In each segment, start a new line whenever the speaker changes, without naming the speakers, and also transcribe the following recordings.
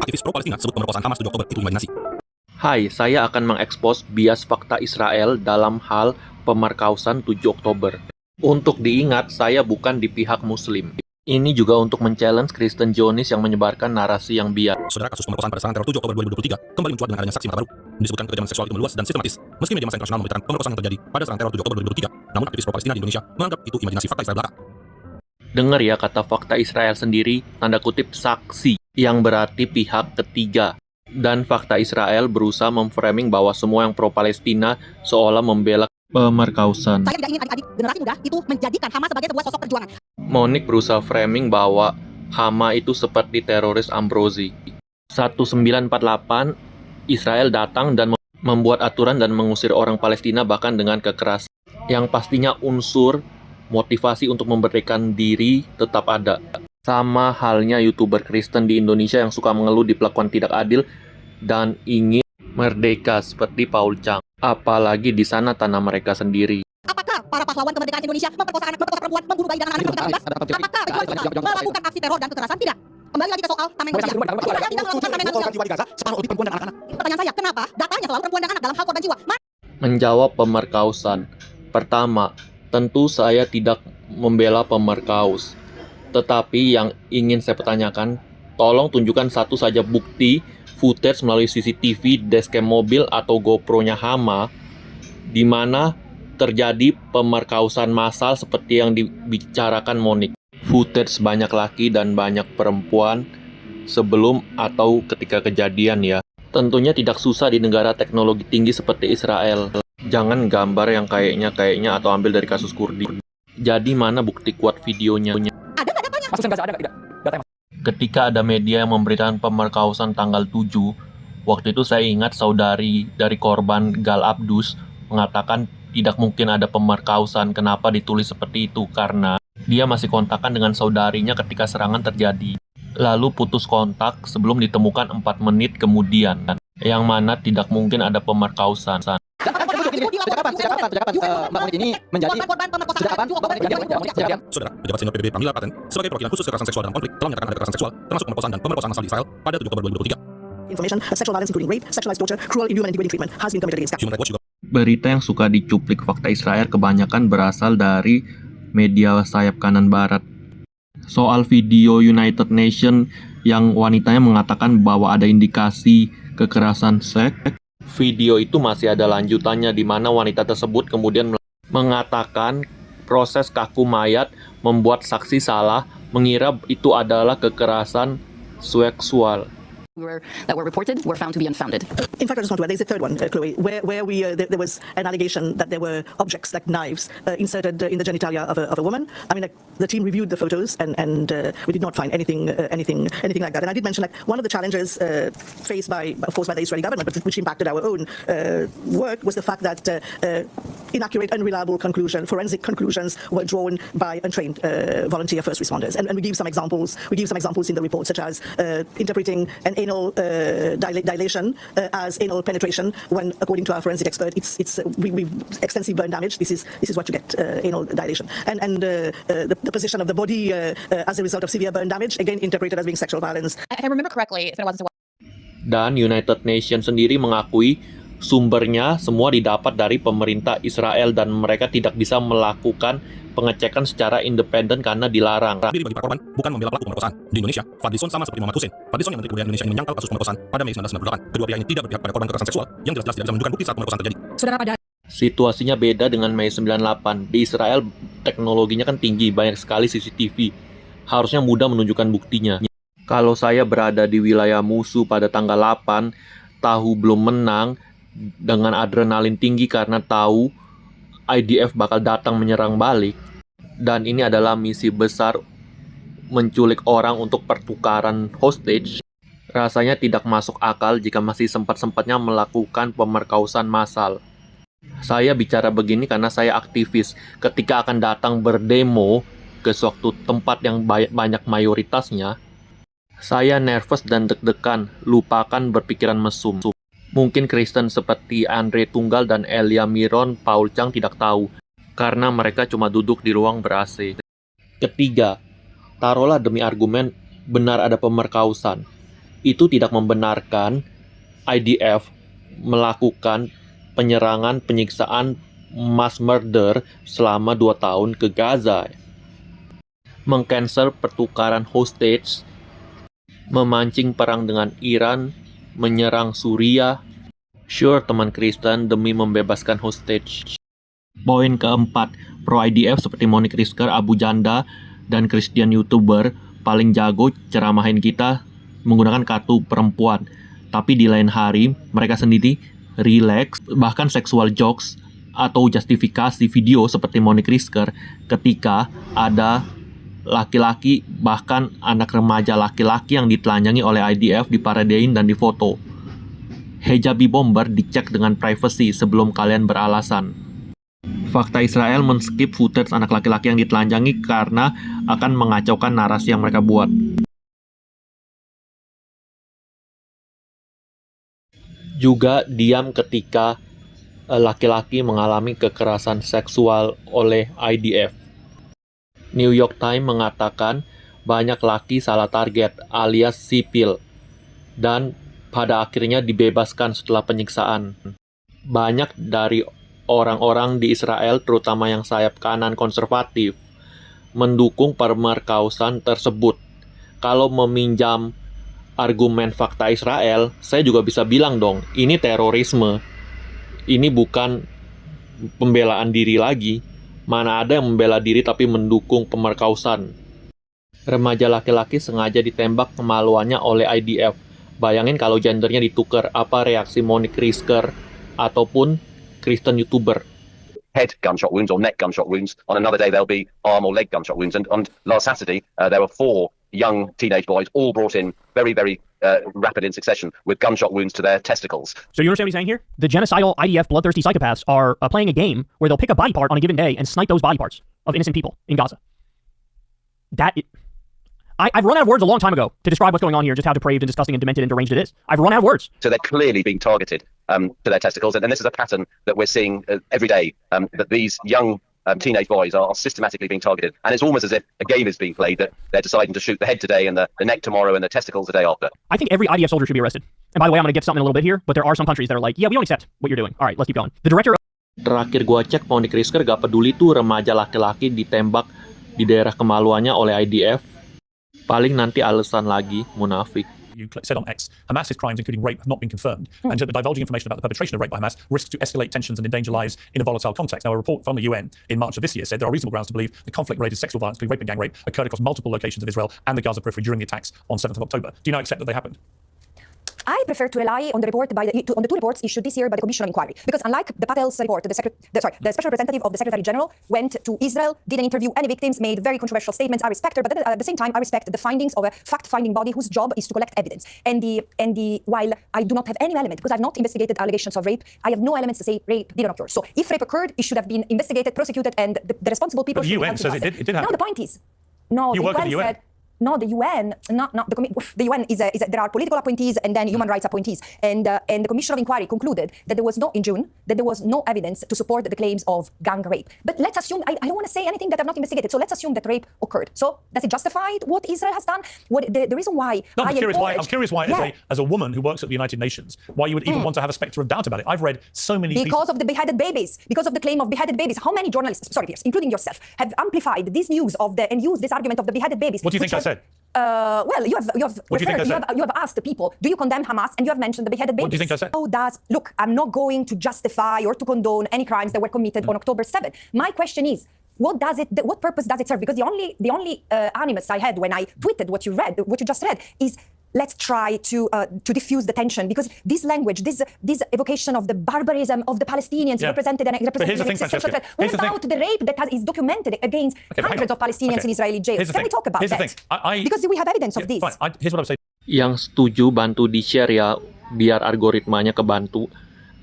Aktivis pro-Palestina sebut pemerkosaan Hamas 7 Oktober itu imajinasi.
Hai, saya akan mengekspos bias fakta Israel dalam hal pemerkosaan 7 Oktober. Untuk diingat, saya bukan di pihak Muslim. Ini juga untuk men-challenge Kristen Zionis yang menyebarkan narasi yang bias.
Saudara, kasus pemerkosaan pada serangan teror 7 Oktober 2023 kembali mencuat dengan adanya saksi mata baru. Disebutkan kekejaman seksual itu meluas dan sistematis. Meski media massa internasional memberitakan pemerkosaan yang terjadi pada serangan teror 7 Oktober 2023, namun aktivis pro-Palestina di Indonesia menganggap itu imajinasi fakta Israel belaka.
Dengar ya kata fakta Israel sendiri, tanda kutip saksi, yang berarti pihak ketiga. Dan fakta Israel berusaha memframing bahwa semua yang pro-Palestina seolah membela pemerkosaan.
Saya tidak ingin adik-adik generasi muda itu menjadikan Hamas sebagai sebuah sosok perjuangan.
Monik berusaha framing bahwa Hama itu seperti teroris Ambrozi. 1948, Israel datang dan membuat aturan dan mengusir orang Palestina bahkan dengan kekerasan. Yang pastinya unsur motivasi untuk memberikan diri tetap ada. Sama halnya YouTuber Kristen di Indonesia yang suka mengeluh diperlakukan tidak adil dan ingin merdeka seperti Paul Chang. Apalagi di sana tanah mereka sendiri.
Apakah para pahlawan kemerdekaan Indonesia memperkosa anak, memperkosa perempuan, membunuh bayi dan anak-anak bebas? Apakah pejuang Islam melakukan aksi teror dan kekerasan? Tidak. Kembali lagi ke soal tameng manusia. Israel tidak melakukan tameng manusia. Pertanyaan saya, kenapa datanya selalu perempuan dan anak dalam hal korban jiwa?
Menjawab pemerkosaan. Pertama, tentu saya tidak membela pemerkos. Tetapi yang ingin saya pertanyakan, tolong tunjukkan satu saja bukti footage melalui CCTV, dashcam mobil atau GoPro-nya Hama di mana terjadi pemerkosaan massal seperti yang dibicarakan Monik. Footage banyak laki dan banyak perempuan sebelum atau ketika kejadian ya. Tentunya tidak susah di negara teknologi tinggi seperti Israel. Jangan gambar yang kayaknya atau ambil dari kasus Kurdi. Jadi mana bukti kuat videonya?
Ada nggak datanya?
Mas ada nggak? Datanya.
Ketika ada media yang memberitakan pemerkosaan tanggal 7, waktu itu saya ingat saudari dari korban Gal Abdus mengatakan tidak mungkin ada pemerkosaan. Kenapa ditulis seperti itu? Karena dia masih kontakan dengan saudarinya ketika serangan terjadi. Lalu putus kontak sebelum ditemukan 4 menit kemudian. Yang mana tidak mungkin ada pemerkosaan.
Sejak kapan Mbak Monik ini menjadi
korban pemerkosaan
sejak kapan?
Saudara, pejabat senior PBB Pramila Paten sebagai perwakilan khusus kekerasan seksual dalam konflik telah menyatakan ada kekerasan seksual termasuk pemerkosaan dan pemerkosaan massal di Israel pada 7 Oktober 2023.
Information that sexual violence including rape, sexualized torture, cruel, inhuman, and degrading treatment has been committed against
Human Rights Watch juga
Berita yang suka dicuplik fakta Israel kebanyakan berasal dari media sayap kanan barat. Soal video United Nations yang wanitanya mengatakan bahwa ada indikasi kekerasan seks, video itu masih ada lanjutannya di mana wanita tersebut kemudian mengatakan proses kaku mayat membuat saksi salah mengira itu adalah kekerasan seksual.
That were reported were found to be unfounded.
In fact, I just want to add, there's a third one, Chloe, where there was an allegation that there were objects like knives inserted in the genitalia of a woman. I mean, like, the team reviewed the photos and we did not find anything like that. And I did mention, like, one of the challenges faced by the Israeli government, but which impacted our own work, was the fact that inaccurate, unreliable forensic conclusions were drawn by untrained volunteer first responders. And we give some examples. We give some examples in the report, such as interpreting an anal dilation as anal penetration, when according to our forensic expert, we've extensive burn damage. This is what you get, anal dilation, and the position of the body as a result of severe burn damage, again interpreted as being sexual violence.
If I remember correctly, it's been a while since
Dan United Nations sendiri mengakui sumbernya semua didapat dari pemerintah Israel dan mereka tidak bisa melakukan pengecekan secara independen karena dilarang.
diri bagi para korban bukan membela pelaku pemerkosaan. Di Indonesia, Fadlizon sama seperti Muhammad Hussein. Fadlizon yang Menteri Kebudayaan Indonesia ini menyangkal kasus pemerkosaan pada Mei 1998. Kedua pria ini tidak berpihak pada korban kekerasan seksual yang jelas-jelas tidak bisa menunjukkan bukti saat pemerkosaan terjadi.
Saudara, pada
Situasinya beda dengan Mei 98. Di Israel teknologinya kan tinggi, banyak sekali CCTV. Harusnya mudah menunjukkan buktinya. Kalau saya berada di wilayah musuh pada tanggal 8, tahu belum menang, dengan adrenalin tinggi karena tahu IDF bakal datang menyerang balik. Dan ini adalah misi besar menculik orang untuk pertukaran hostage. Rasanya tidak masuk akal jika masih sempat-sempatnya melakukan pemerkosaan massal. Saya bicara begini karena saya aktivis. Ketika akan datang berdemo ke suatu tempat yang banyak mayoritasnya, saya nervous dan deg-degan, lupakan berpikiran mesum. Mungkin Kristen seperti Andre Tunggal dan Elia Miron, Paul Chang tidak tahu, karena mereka cuma duduk di ruang ber-AC. Ketiga, taruhlah demi argumen benar ada pemerkosaan. itu tidak membenarkan IDF melakukan penyerangan, penyiksaan, mass murder selama 2 tahun ke Gaza. Mengcancel pertukaran hostage, memancing perang dengan Iran, menyerang Suriah. Sure, teman Kristen, demi membebaskan hostage. Poin keempat, pro-IDF seperti Monique Rizker, Abu Janda, dan Christian YouTuber paling jago ceramahin kita menggunakan kata perempuan. Tapi di lain hari, mereka sendiri relax, bahkan sexual jokes atau justifikasi video seperti Monique Rizker ketika ada laki-laki, bahkan anak remaja laki-laki yang ditelanjangi oleh IDF diparadein dan difoto. Hijabi bomber dicek dengan privacy sebelum kalian beralasan. Fakta Israel men-skip footage anak laki-laki yang ditelanjangi karena akan mengacaukan narasi yang mereka buat. Juga diam ketika laki-laki mengalami kekerasan seksual oleh IDF. New York Times mengatakan banyak laki salah target alias sipil dan pada akhirnya dibebaskan setelah penyiksaan. Banyak dari orang-orang di Israel, terutama yang sayap kanan konservatif, mendukung pemerkosaan tersebut. Kalau meminjam argumen fakta Israel, saya juga bisa bilang dong, ini terorisme. Ini bukan pembelaan diri lagi. Mana ada yang membela diri tapi mendukung pemerkosaan. Remaja laki-laki sengaja ditembak kemaluannya oleh IDF. Bayangin kalau gendernya ditukar, apa reaksi Monique Rizker ataupun Kristen YouTuber.
Head gunshot wounds or neck gunshot wounds. On another day, there'll be arm or leg gunshot wounds. And on last Saturday, there were 4 young teenage boys, all brought in very, very rapid in succession, with gunshot wounds to their testicles.
So you understand what he's saying here? The genocidal IDF bloodthirsty psychopaths are playing a game where they'll pick a body part on a given day and snipe those body parts of innocent people in Gaza. I've run out of words a long time ago to describe what's going on here, just how depraved and disgusting and demented and deranged it is. I've run out of words.
So they're clearly being targeted to their testicles. And this is a pattern that we're seeing every day, that these young teenage boys are systematically being targeted. And it's almost as if a game is being played, that they're deciding to shoot the head today and the neck tomorrow and the testicles the day after.
I think every IDF soldier should be arrested. And by the way, I'm going to get something a little bit here, but there are some countries that are like, yeah, we don't accept what you're doing. All right, let's keep going. The director
Terakhir gua cek, Monique Rizker gak peduli tuh remaja laki-laki ditembak di daerah kemaluannya oleh IDF. Paling nanti alasan lagi, munafik.
You said on X, Hamas's crimes, including rape, have not been confirmed, and divulging information about the perpetration of rape by Hamas risks to escalate tensions and endanger lives in a volatile context. Now, a report from the UN in March of this year said there are reasonable grounds to believe the conflict-related sexual violence, including rape and gang rape, occurred across multiple locations of Israel and the Gaza periphery during the attacks on 7th of October. Do you now accept that they happened?
I prefer to rely on the report on the 2 reports issued this year by the Commission of Inquiry, because unlike the Patel's report, the special representative of the Secretary General went to Israel, didn't interview any victims, made very controversial statements. I respect her, but then at the same time, I respect the findings of a fact-finding body whose job is to collect evidence. And while I do not have any element, because I've not investigated allegations of rape, I have no elements to say rape didn't occur. So if rape occurred, it should have been investigated, prosecuted, and the responsible people.
But the UN says it did happen.
No, the point is, no,
you
the
work at the UN.
No, the UN, not the UN is there are political appointees and then human rights appointees, and the Commission of Inquiry concluded that there was no evidence to support the claims of gang rape. But let's assume I don't want to say anything that I've not investigated. So let's assume that rape occurred. So does it justify what Israel has done? What the reason why?
No, I'm curious why as a woman who works at the United Nations, why you would even want to have a specter of doubt about it. I've read so many
because of the beheaded babies, because of the claim of beheaded babies. How many journalists, including yourself, have amplified this news and used this argument of the beheaded babies?
What do you think I said?
Well, you have asked the people, do you condemn Hamas? And you have mentioned the beheaded babies.
What do you think I said?
Look, I'm not going to justify or to condone any crimes that were committed on October 7th. My question is, what purpose does it serve? Because the only animus I had when I tweeted what you just read, is let's try to diffuse the tension, because this language, this evocation of the barbarism of the Palestinians represented
But here's the thing, Francesca.
What about the rape that is documented against hundreds of Palestinians in Israeli jails? Can we talk about that? Because we have evidence of this.
Fine. Here's what I'm saying.
Yang setuju bantu di-share ya, biar algoritmanya kebantu.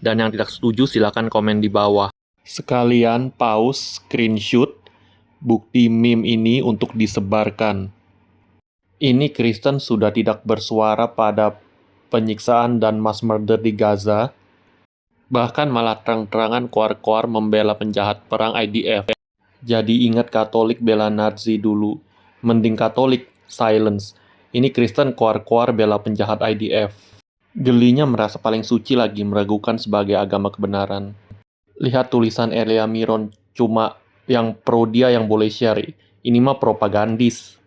Dan yang tidak setuju silakan komen di bawah. Sekalian pause, screenshot bukti meme ini untuk disebarkan. Ini Kristen sudah tidak bersuara pada penyiksaan dan mass murder di Gaza, bahkan malah terang-terangan koar-koar membela penjahat perang IDF. Jadi ingat Katolik bela Nazi dulu, mending Katolik silence. Ini Kristen koar-koar bela penjahat IDF. Gelinya merasa paling suci lagi meragukan sebagai agama kebenaran. Lihat tulisan Elia Miron, cuma yang pro dia yang boleh share. Ini mah propagandis.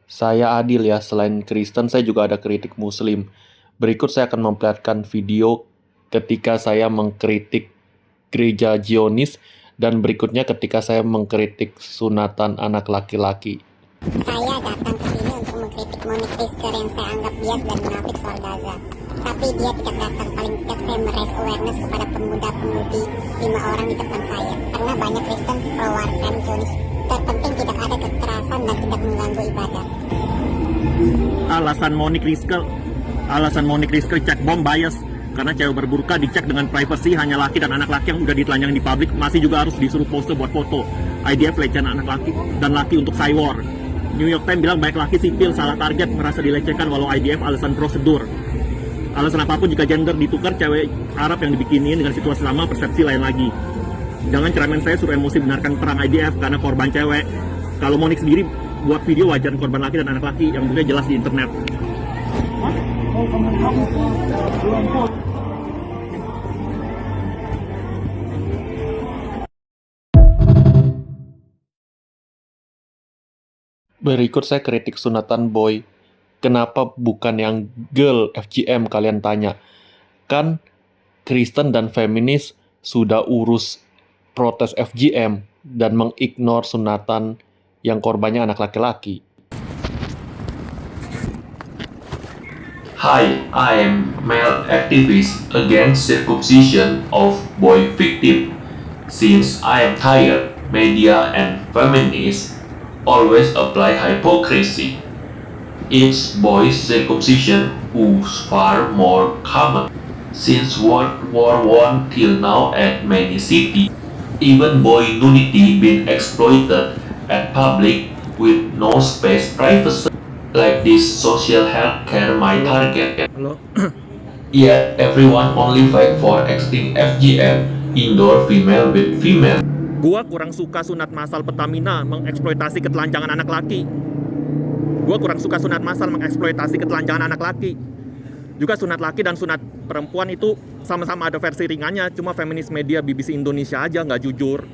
Saya adil ya, selain Kristen saya juga ada kritik Muslim. Berikut saya akan memperlihatkan video ketika saya mengkritik gereja Zionis dan berikutnya ketika saya mengkritik sunatan anak laki-laki.
Saya datang ke sini untuk mengkritik Monique Risker yang saya anggap bias dan munafik soal Gaza. Tapi dia tidak datang, paling tidak saya meraise awareness kepada pemuda-pemudi 5 orang di depan saya. Karena banyak Kristen pro-wartime Zionis. Terpenting tidak ada kekerasan dan tidak mengganggu ibadah.
Alasan Monique Risker cek bom bias karena cewek berburka dicek dengan privacy hanya laki dan anak laki yang udah ditelanjangin di publik masih juga harus disuruh pose buat foto. IDF pelecehan anak laki dan laki untuk cywar. New York Times bilang banyak laki sipil salah target merasa dilecehkan walau IDF alasan prosedur. Alasan apapun jika gender ditukar cewek Arab yang dibikinin dengan situasi sama persepsi lain lagi. Jangan ceramain saya suruh emosi benarkan perang IDF karena korban cewek. Kalau Monique sendiri buat video wajar korban laki dan anak laki yang buktinya jelas di internet.
Berikut saya kritik sunatan boy. Kenapa bukan yang girl FGM kalian tanya? Kan Kristen dan feminis sudah urus protes FGM dan mengignore sunatan yang korbannya anak laki-laki.
Hi, I am male activist against circumcision of boy victim. Since I am tired, media and feminists always apply hypocrisy. It's boy circumcision who's far more common. Since World War I till now at many cities, even boy nudity been exploited at public with no space privacy. Like this social health care my target. Yet everyone only fight for extinct FGM, indoor female with female.
Gua kurang suka sunat massal Pertamina mengeksploitasi ketelanjangan anak laki. Gua kurang suka sunat massal mengeksploitasi ketelanjangan anak laki. Juga sunat laki dan sunat perempuan itu sama-sama ada versi ringannya, cuma feminis media BBC Indonesia aja nggak jujur.